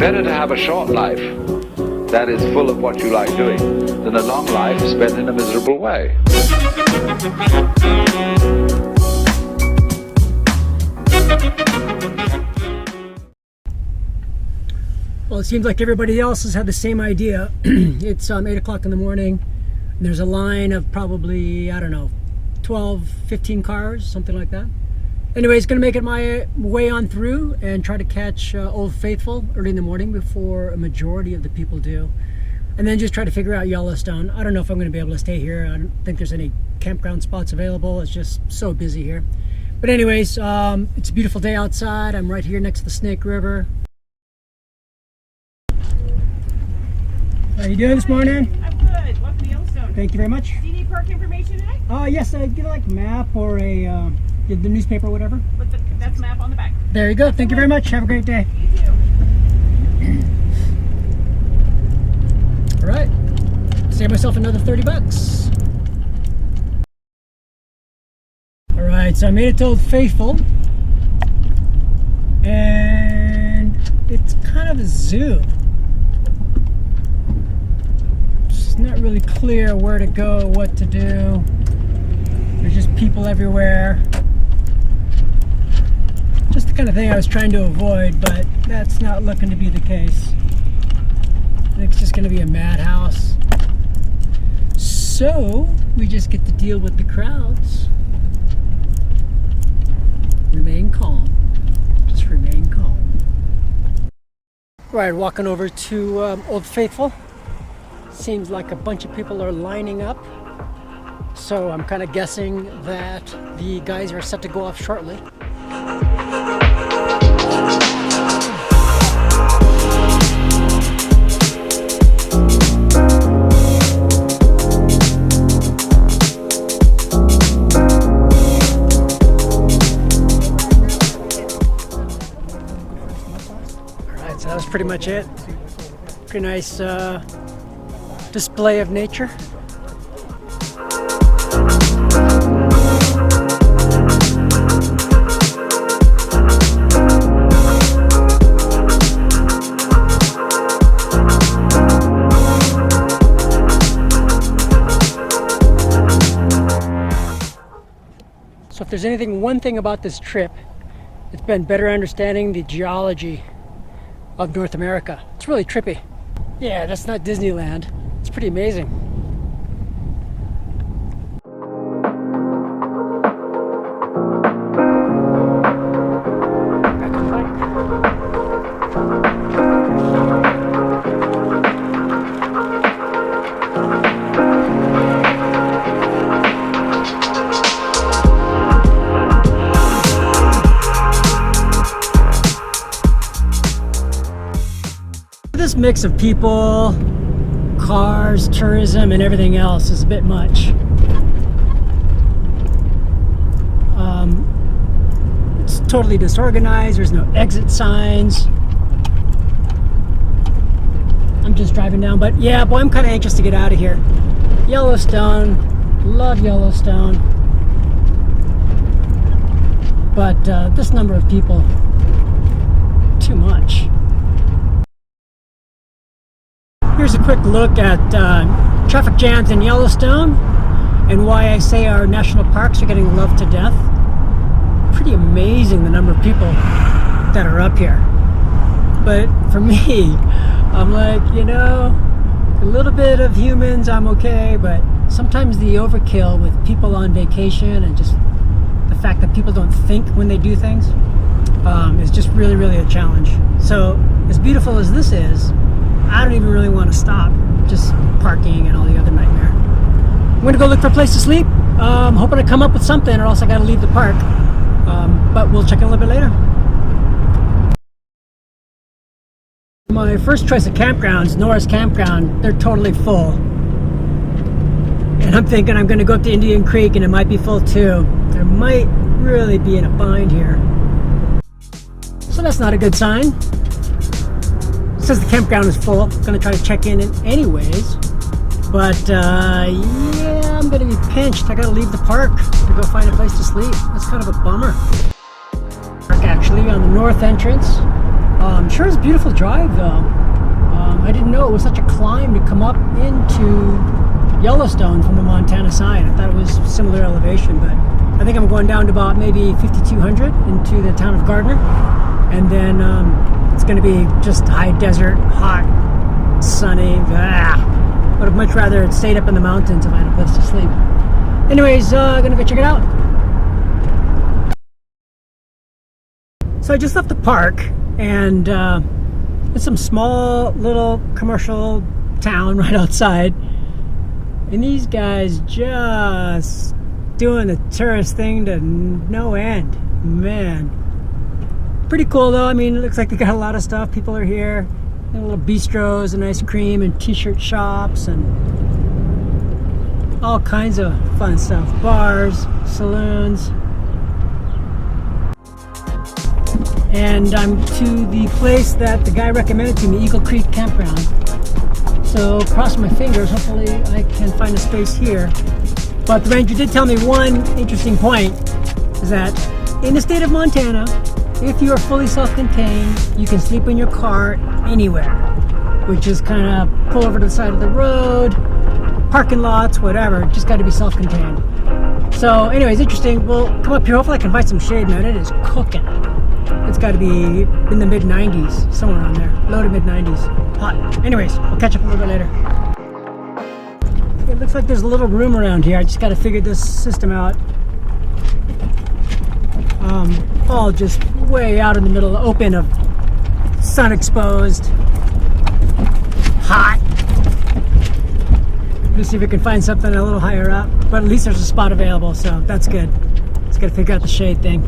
Better to have a short life that is full of what you like doing than a long life spent in a miserable way. Well, it seems like everybody else has had the same idea. It's 8 o'clock in the morning. And there's a line of probably, I don't know, 12, 15 cars, something like that. Anyways, gonna make it my way on through and try to catch Old Faithful early in the morning before a majority of the people do. And then just try to figure out Yellowstone. I don't know if I'm gonna be able to stay here. I don't think there's any campground spots available. It's just so busy here. But anyways, it's a beautiful day outside. I'm right here next to the Snake River. How are you doing this morning? I'm good. Welcome to Yellowstone. Thank you very much. Do you need park information today? Yes, I'd get like map or a the newspaper or whatever. That's map on the back. There you go. Thank you very much. Have a great day. You too. All right. Save myself another 30 bucks. All right, so I made it to Old Faithful. And it's kind of a zoo. It's not really clear where to go, what to do. There's just people everywhere. Just the kind of thing I was trying to avoid, but that's not looking to be the case. I think it's just going to be a madhouse. So we just get to deal with the crowds. Remain calm. Just remain calm. Right, walking over to Old Faithful. Seems like a bunch of people are lining up. So I'm kind of guessing that the guys are set to go off shortly. Alright, so that was pretty much it. Pretty nice display of nature. So if there's one thing about this trip, it's been better understanding the geology of North America. It's really trippy. Yeah, that's not Disneyland. It's pretty amazing. This mix of people, cars, tourism, and everything else is a bit much. It's totally disorganized. There's no exit signs. I'm just driving down, but yeah, boy, I'm kind of anxious to get out of here. Yellowstone, love Yellowstone, but this number of people, too much. Here's a quick look at traffic jams in Yellowstone and why I say our national parks are getting loved to death. Pretty amazing the number of people that are up here. But for me, I'm like, you know, a little bit of humans, I'm okay, but sometimes the overkill with people on vacation and just the fact that people don't think when they do things is just really, really a challenge. So as beautiful as this is, I don't even really want to stop, just parking and all the other nightmare. I'm going to go look for a place to sleep. Hoping to come up with something or else I got to leave the park. But we'll check in a little bit later. My first choice of campgrounds, Nora's Campground, they're totally full. And I'm thinking I'm going to go up to Indian Creek and it might be full too. I might really be in a bind here. So that's not a good sign. It says the campground is full. I'm going to try to check in anyways. But yeah, I'm going to be pinched. I got to leave the park to go find a place to sleep. That's kind of a bummer. Park actually on the north entrance. Sure is a beautiful drive though. I didn't know it was such a climb to come up into Yellowstone from the Montana side. I thought it was similar elevation, but I think I'm going down to about maybe 5,200 into the town of Gardner, and then it's going to be just high desert, hot, sunny. Would have much rather it stayed up in the mountains if I had a place to sleep. Anyways, gonna go check it out. So I just left the park, and it's some small little commercial town right outside, and these guys just doing the tourist thing to no end. Man, pretty cool though. I mean, it looks like they got a lot of stuff. People are here, little bistros and ice cream and t-shirt shops and all kinds of fun stuff. Bars, saloons. And I'm to the place that the guy recommended to me, Eagle Creek Campground. So cross my fingers, hopefully I can find a space here. But the ranger did tell me one interesting point, is that in the state of Montana, if you are fully self-contained, you can sleep in your car anywhere, which is kind of pull over to the side of the road, parking lots, whatever. Just got to be self-contained. So anyways, interesting. We'll come up here. Hopefully I can find some shade, man. It is cooking. It's got to be in the mid-90s, somewhere around there. Low to mid-90s. Hot. Anyways, we'll catch up a little bit later. It looks like there's a little room around here. I just got to figure this system out. All just way out in the middle, open, of sun exposed. Hot. Let's see if we can find something a little higher up. But at least there's a spot available, so that's good. Just got to figure out the shade thing.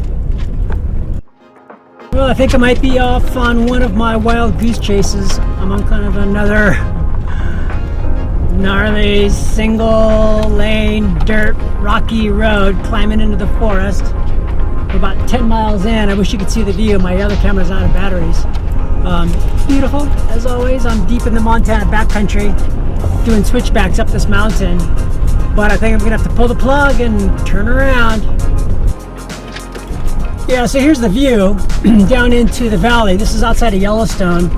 Well, I think I might be off on one of my wild goose chases. I'm on kind of another gnarly single lane dirt rocky road climbing into the forest. We're about 10 miles in. I wish you could see the view. My other camera's out of batteries. Beautiful as always. I'm deep in the Montana backcountry doing switchbacks up this mountain, but I think I'm gonna have to pull the plug and turn around. Yeah, so here's the view down into the valley. This is outside of Yellowstone,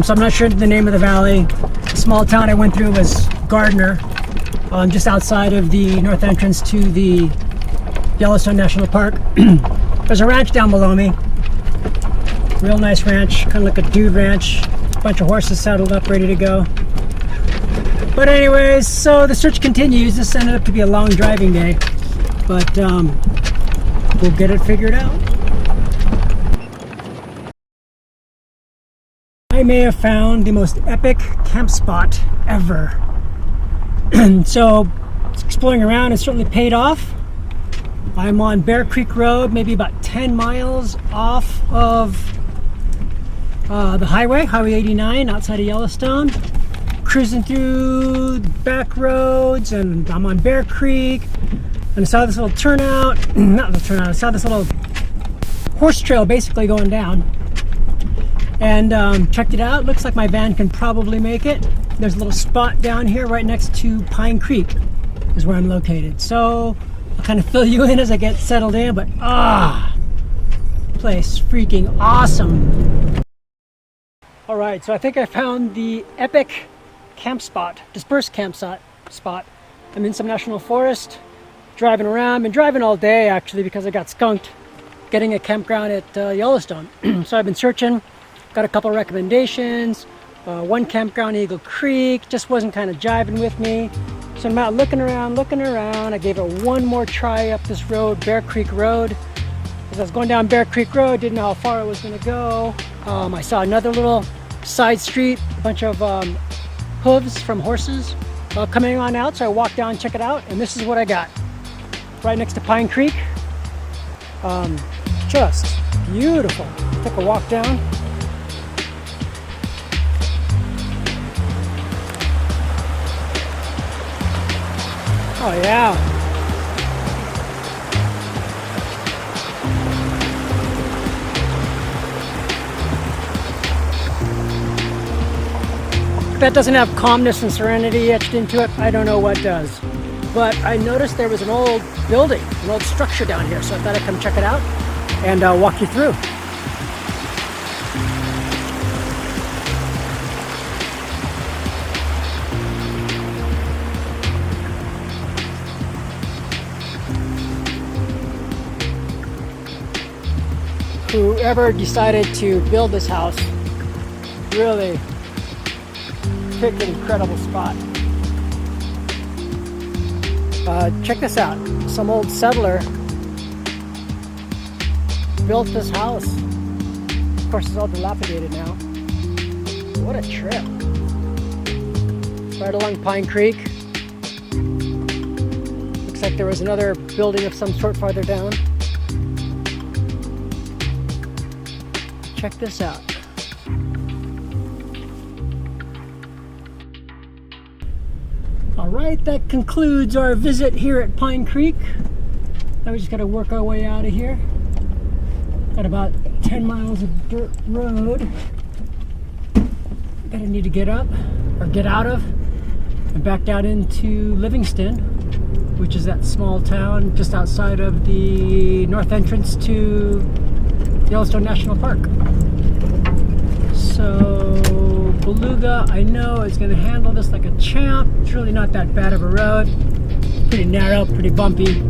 so I'm not sure the name of the valley. The small town I went through was Gardner, just outside of the north entrance to the Yellowstone National Park. There's a ranch down below me. Real nice ranch, kind of like a dude ranch. A bunch of horses saddled up, ready to go. But anyways, so the search continues. This ended up to be a long driving day, but we'll get it figured out. I may have found the most epic camp spot ever. So exploring around has certainly paid off. I'm on Bear Creek Road, maybe about 10 miles off of the highway, Highway 89, outside of Yellowstone. Cruising through back roads, and I'm on Bear Creek. And I saw this little turnout, not the turnout, I saw this little horse trail basically going down. And checked it out. Looks like my van can probably make it. There's a little spot down here right next to Pine Creek is where I'm located. So I'll kind of fill you in as I get settled in, but place freaking awesome. All right, so I think I found the epic camp spot, dispersed campsite spot. I'm in some national forest, driving around. Been driving all day actually because I got skunked getting a campground at Yellowstone. So I've been searching, got a couple recommendations. One campground, Eagle Creek, just wasn't kind of jiving with me. So I'm out looking around. I gave it one more try up this road, Bear Creek Road. As I was going down Bear Creek Road, didn't know how far it was going to go. I saw another little side street, a bunch of hooves from horses coming on out, so I walked down, check it out, and this is what I got. Right next to Pine Creek. Just beautiful. Took a walk down. Oh yeah. If that doesn't have calmness and serenity etched into it, I don't know what does. But I noticed there was an old building, an old structure down here, so I thought I'd come check it out and walk you through. whoever decided to build this house really picked an incredible spot. Check this out. Some old settler built this house. Of course, it's all dilapidated now. What a trip. Right along Pine Creek. Looks like there was another building of some sort farther down. Check this out. Alright, that concludes our visit here at Pine Creek. Now we just gotta work our way out of here. Got about 10 miles of dirt road that I need to get up, or get out of, and back down into Livingston, which is that small town just outside of the north entrance to Yellowstone National Park. So Beluga, I know, is going to handle this like a champ. It's really not that bad of a road. Pretty narrow, pretty bumpy.